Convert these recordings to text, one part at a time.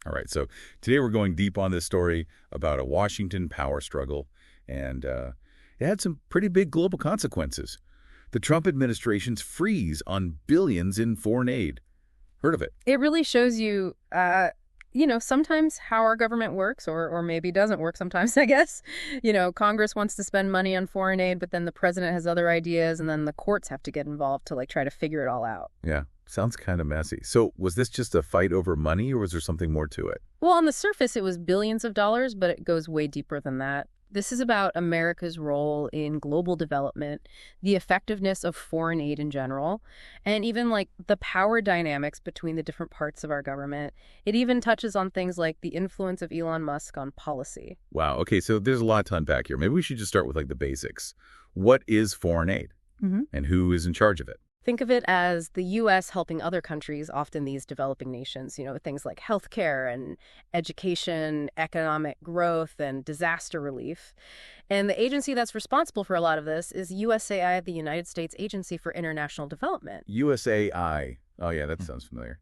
All right, so today we're going deep on this story about a Washington power struggle, and it had some pretty big global consequences. The Trump administration's freeze on billions in foreign aid. Heard of it? It really shows you, sometimes how our government works, or maybe doesn't work sometimes, I guess. Congress wants to spend money on foreign aid, but then the president has other ideas, and then the courts have to get involved to, try to figure it all out. Yeah, sounds kind of messy. So was this just a fight over money, or was there something more to it? Well, on the surface, it was billions of dollars, but it goes way deeper than that. This is about America's role in global development, the effectiveness of foreign aid in general, and even the power dynamics between the different parts of our government. It even touches on things like the influence of Elon Musk on policy. Wow, okay, so there's a lot to unpack here. Maybe we should just start with the basics. What is foreign aid? And who is in charge of it? Think of it as the U.S. helping other countries, often these developing nations, with things like healthcare and education, economic growth, and disaster relief. And the agency that's responsible for a lot of this is USAID, the United States Agency for International Development. USAI. Oh, yeah, that sounds familiar.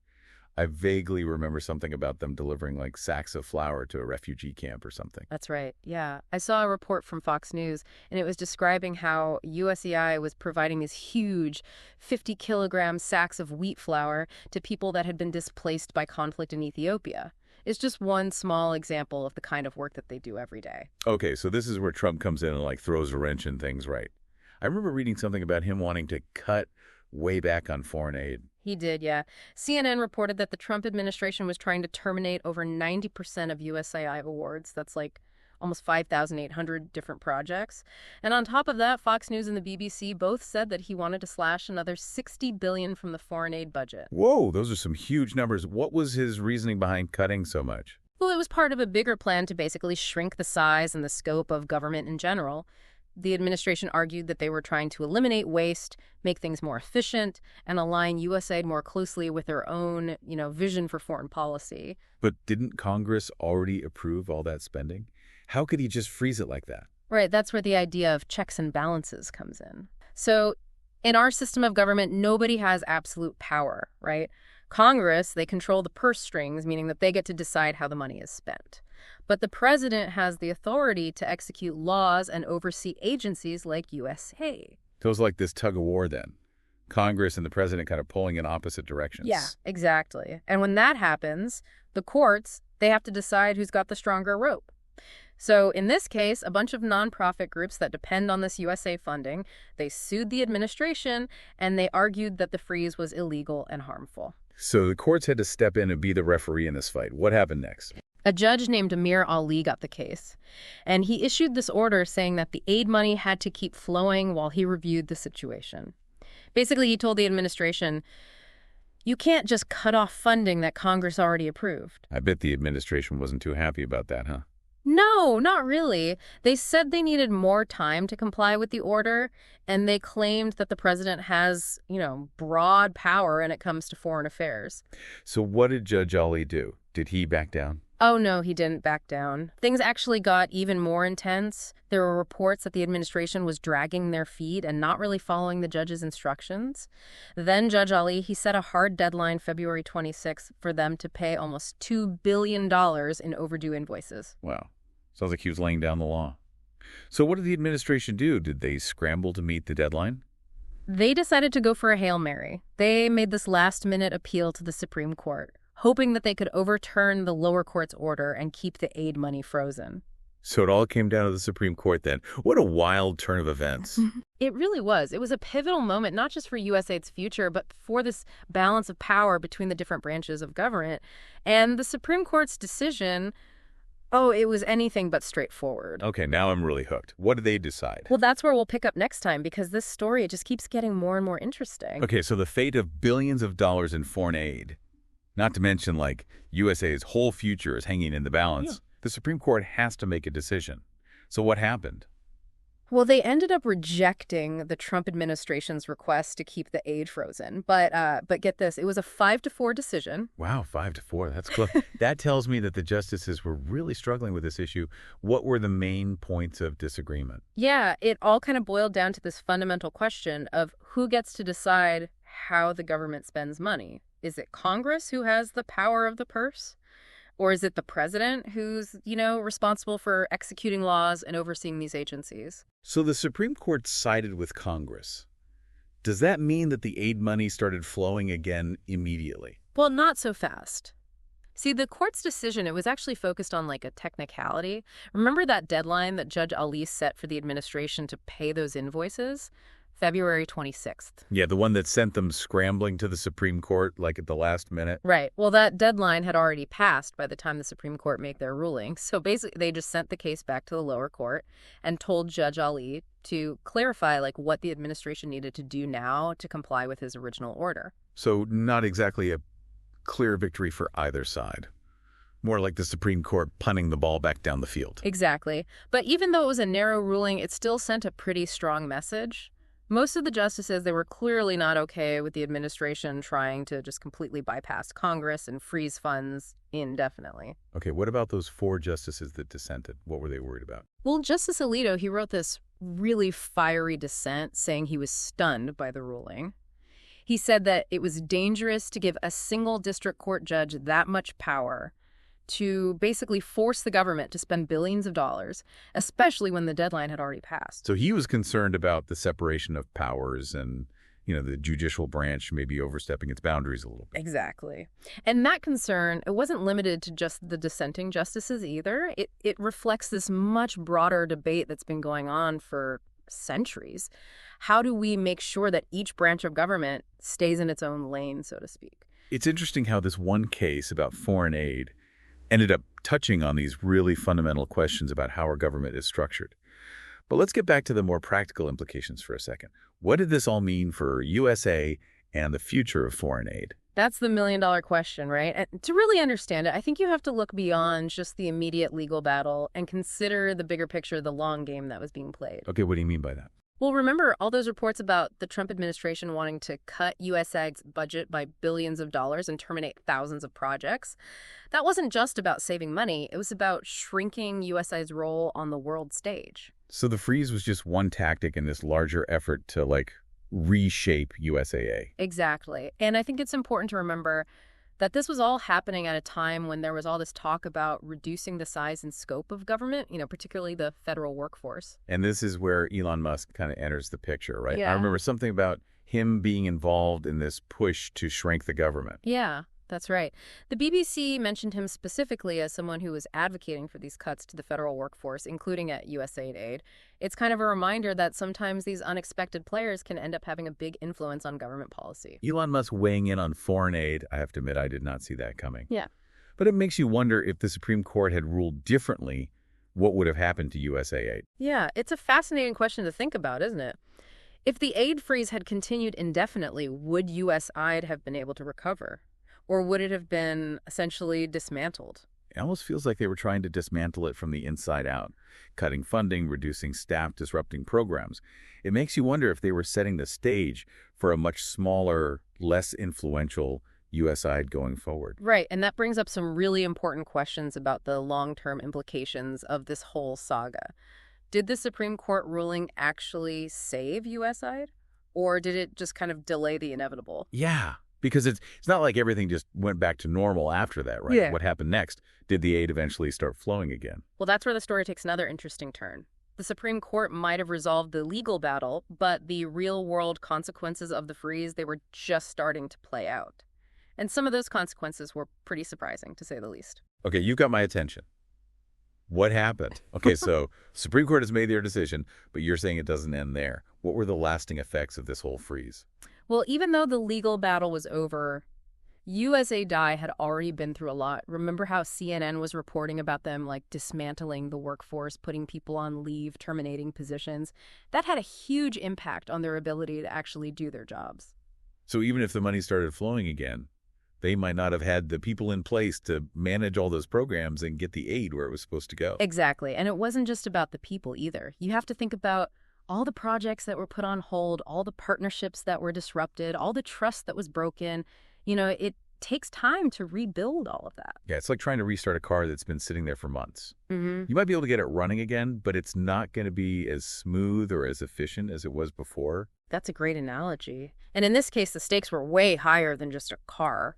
I vaguely remember something about them delivering sacks of flour to a refugee camp or something. That's right. Yeah. I saw a report from Fox News, and it was describing how USAI was providing these huge 50-kilogram sacks of wheat flour to people that had been displaced by conflict in Ethiopia. It's just one small example of the kind of work that they do every day. Okay, so this is where Trump comes in and throws a wrench in things, right? I remember reading something about him wanting to cut way back on foreign aid. He did, yeah. CNN reported that the Trump administration was trying to terminate over 90% of USAID awards. That's almost 5,800 different projects. And on top of that, Fox News and the BBC both said that he wanted to slash another $60 billion from the foreign aid budget. Whoa, those are some huge numbers. What was his reasoning behind cutting so much? Well, it was part of a bigger plan to basically shrink the size and the scope of government in general. The administration argued that they were trying to eliminate waste, make things more efficient, and align USAID more closely with their own, vision for foreign policy. But didn't Congress already approve all that spending? How could he just freeze it like that? Right, that's where the idea of checks and balances comes in. So in our system of government, nobody has absolute power, right? Congress, they control the purse strings, meaning that they get to decide how the money is spent. But the president has the authority to execute laws and oversee agencies like USAID. So it's like this tug of war then. Congress and the president kind of pulling in opposite directions. Yeah, exactly. And when that happens, the courts, they have to decide who's got the stronger rope. So in this case, a bunch of nonprofit groups that depend on this USAID funding, they sued the administration and they argued that the freeze was illegal and harmful. So the courts had to step in and be the referee in this fight. What happened next? A judge named Amir Ali got the case, and he issued this order saying that the aid money had to keep flowing while he reviewed the situation. Basically, he told the administration, you can't just cut off funding that Congress already approved. I bet the administration wasn't too happy about that, huh? No, not really. They said they needed more time to comply with the order, and they claimed that the president has, broad power when it comes to foreign affairs. So what did Judge Ali do? Did he back down? Oh, no, he didn't back down. Things actually got even more intense. There were reports that the administration was dragging their feet and not really following the judge's instructions. Then Judge Ali, he set a hard deadline, February 26th, for them to pay almost $2 billion in overdue invoices. Wow. Sounds like he was laying down the law. So what did the administration do? Did they scramble to meet the deadline? They decided to go for a Hail Mary. They made this last-minute appeal to the Supreme Court, hoping that they could overturn the lower court's order and keep the aid money frozen. So it all came down to the Supreme Court then. What a wild turn of events. It really was. It was a pivotal moment, not just for USAID's future, but for this balance of power between the different branches of government. And the Supreme Court's decision, it was anything but straightforward. Okay, now I'm really hooked. What did they decide? Well, that's where we'll pick up next time, because this story, it just keeps getting more and more interesting. Okay, so the fate of billions of dollars in foreign aid, not to mention USAID's whole future is hanging in the balance. Yeah. The Supreme Court has to make a decision. So what happened? Well, they ended up rejecting the Trump administration's request to keep the aid frozen. But get this, it was a 5-4 decision. Wow, 5-4. That's close. That tells me that the justices were really struggling with this issue. What were the main points of disagreement? Yeah, it all kind of boiled down to this fundamental question of who gets to decide how the government spends money. Is it Congress who has the power of the purse? Or is it the president who's, responsible for executing laws and overseeing these agencies? So the Supreme Court sided with Congress. Does that mean that the aid money started flowing again immediately? Well, not so fast. See, the court's decision, it was actually focused on like a technicality. Remember that deadline that Judge Ali set for the administration to pay those invoices? February 26th. Yeah, the one that sent them scrambling to the Supreme Court like at the last minute. Right. Well, that deadline had already passed by the time the Supreme Court made their ruling. So basically, they just sent the case back to the lower court and told Judge Ali to clarify like what the administration needed to do now to comply with his original order. So not exactly a clear victory for either side. More like the Supreme Court punting the ball back down the field. Exactly. But even though it was a narrow ruling, it still sent a pretty strong message. Most of the justices, they were clearly not okay with the administration trying to just completely bypass Congress and freeze funds indefinitely. Okay, what about those 4 justices that dissented? What were they worried about? Well, Justice Alito, he wrote this really fiery dissent saying he was stunned by the ruling. He said that it was dangerous to give a single district court judge that much power to basically force the government to spend billions of dollars, especially when the deadline had already passed. So he was concerned about the separation of powers and, the judicial branch maybe overstepping its boundaries a little bit. Exactly. And that concern, it wasn't limited to just the dissenting justices either. It reflects this much broader debate that's been going on for centuries. How do we make sure that each branch of government stays in its own lane, so to speak? It's interesting how this one case about foreign aid ended up touching on these really fundamental questions about how our government is structured. But let's get back to the more practical implications for a second. What did this all mean for USA and the future of foreign aid? That's the million-dollar question, right? And to really understand it, I think you have to look beyond just the immediate legal battle and consider the bigger picture, the long game that was being played. Okay, what do you mean by that? Well, remember all those reports about the Trump administration wanting to cut USAID's budget by billions of dollars and terminate thousands of projects? That wasn't just about saving money. It was about shrinking USAID's role on the world stage. So the freeze was just one tactic in this larger effort to, reshape USAA. Exactly. And I think it's important to remember that this was all happening at a time when there was all this talk about reducing the size and scope of government, particularly the federal workforce. And this is where Elon Musk kind of enters the picture, right? Yeah. I remember something about him being involved in this push to shrink the government. Yeah, that's right. The BBC mentioned him specifically as someone who was advocating for these cuts to the federal workforce, including at USAID. It's kind of a reminder that sometimes these unexpected players can end up having a big influence on government policy. Elon Musk weighing in on foreign aid, I have to admit, I did not see that coming. Yeah. But it makes you wonder if the Supreme Court had ruled differently, what would have happened to USAID? Yeah, it's a fascinating question to think about, isn't it? If the aid freeze had continued indefinitely, would USAID have been able to recover? Or would it have been essentially dismantled? It almost feels like they were trying to dismantle it from the inside out, cutting funding, reducing staff, disrupting programs. It makes you wonder if they were setting the stage for a much smaller, less influential USAID going forward. Right, and that brings up some really important questions about the long-term implications of this whole saga. Did the Supreme Court ruling actually save USAID? Or did it just kind of delay the inevitable? Yeah. Because it's not like everything just went back to normal after that, right? Yeah. What happened next? Did the aid eventually start flowing again? Well, that's where the story takes another interesting turn. The Supreme Court might have resolved the legal battle, but the real-world consequences of the freeze, they were just starting to play out. And some of those consequences were pretty surprising, to say the least. Okay, you've got my attention. What happened? Okay, so Supreme Court has made their decision, but you're saying it doesn't end there. What were the lasting effects of this whole freeze? Well, even though the legal battle was over, USAID had already been through a lot. Remember how CNN was reporting about them, dismantling the workforce, putting people on leave, terminating positions? That had a huge impact on their ability to actually do their jobs. So even if the money started flowing again, they might not have had the people in place to manage all those programs and get the aid where it was supposed to go. Exactly. And it wasn't just about the people either. You have to think about all the projects that were put on hold, all the partnerships that were disrupted, all the trust that was broken. It takes time to rebuild all of that. Yeah, it's like trying to restart a car that's been sitting there for months. Mm-hmm. You might be able to get it running again, but it's not going to be as smooth or as efficient as it was before. That's a great analogy. And in this case, the stakes were way higher than just a car,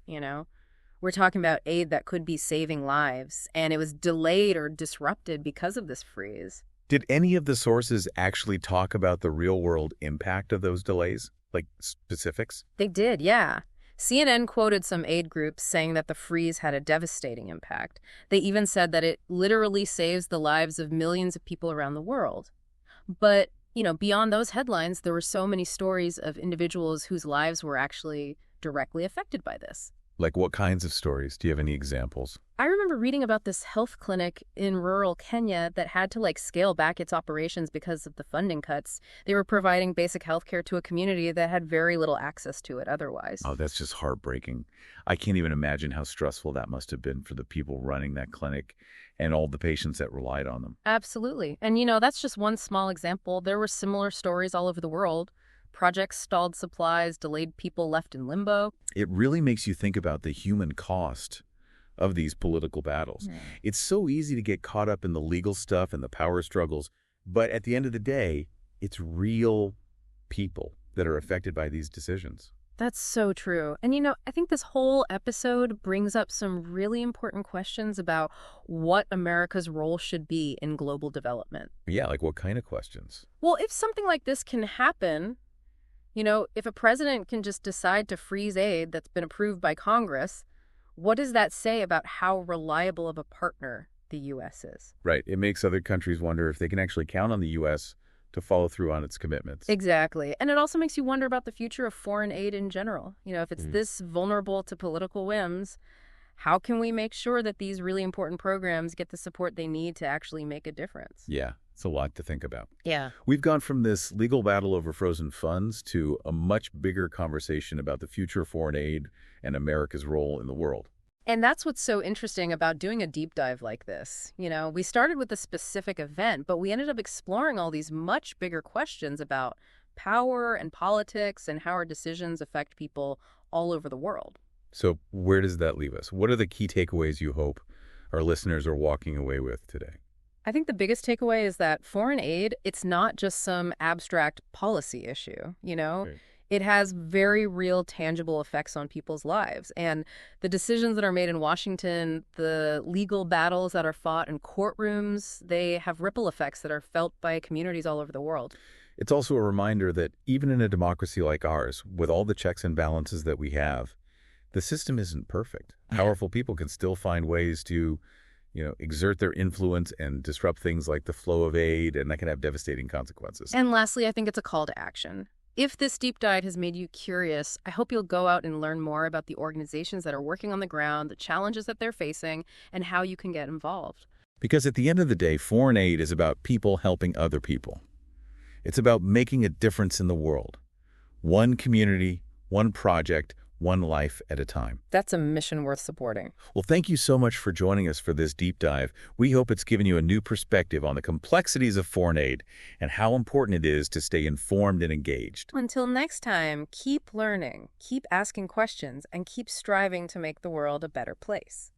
We're talking about aid that could be saving lives, and it was delayed or disrupted because of this freeze. Did any of the sources actually talk about the real-world impact of those delays? Like specifics? They did, yeah. CNN quoted some aid groups saying that the freeze had a devastating impact. They even said that it literally saves the lives of millions of people around the world. But, beyond those headlines, there were so many stories of individuals whose lives were actually directly affected by this. Like what kinds of stories? Do you have any examples? I remember reading about this health clinic in rural Kenya that had to scale back its operations because of the funding cuts. They were providing basic health care to a community that had very little access to it otherwise. Oh, that's just heartbreaking. I can't even imagine how stressful that must have been for the people running that clinic and all the patients that relied on them. Absolutely. And that's just one small example. There were similar stories all over the world. Projects stalled supplies, delayed people left in limbo. It really makes you think about the human cost of these political battles. Yeah. It's so easy to get caught up in the legal stuff and the power struggles, but at the end of the day, it's real people that are affected by these decisions. That's so true. And I think this whole episode brings up some really important questions about what America's role should be in global development. Yeah, like what kind of questions? Well, if something like this can happen, if a president can just decide to freeze aid that's been approved by Congress, what does that say about how reliable of a partner the U.S. is? Right. It makes other countries wonder if they can actually count on the U.S. to follow through on its commitments. Exactly. And it also makes you wonder about the future of foreign aid in general. If it's this vulnerable to political whims, how can we make sure that these really important programs get the support they need to actually make a difference? Yeah. It's a lot to think about. Yeah. We've gone from this legal battle over frozen funds to a much bigger conversation about the future of foreign aid and America's role in the world. And that's what's so interesting about doing a deep dive like this. We started with a specific event, but we ended up exploring all these much bigger questions about power and politics and how our decisions affect people all over the world. So where does that leave us? What are the key takeaways you hope our listeners are walking away with today? I think the biggest takeaway is that foreign aid, it's not just some abstract policy issue, Right. It has very real, tangible effects on people's lives. And the decisions that are made in Washington, the legal battles that are fought in courtrooms, they have ripple effects that are felt by communities all over the world. It's also a reminder that even in a democracy like ours, with all the checks and balances that we have, the system isn't perfect. Powerful people can still find ways to exert their influence and disrupt things like the flow of aid, and that can have devastating consequences. And lastly, I think it's a call to action. If this deep dive has made you curious, I hope you'll go out and learn more about the organizations that are working on the ground, the challenges that they're facing, and how you can get involved. Because at the end of the day, foreign aid is about people helping other people. It's about making a difference in the world. One community, one project, one life at a time. That's a mission worth supporting. Well, thank you so much for joining us for this deep dive. We hope it's given you a new perspective on the complexities of foreign aid and how important it is to stay informed and engaged. Until next time, keep learning, keep asking questions, and keep striving to make the world a better place.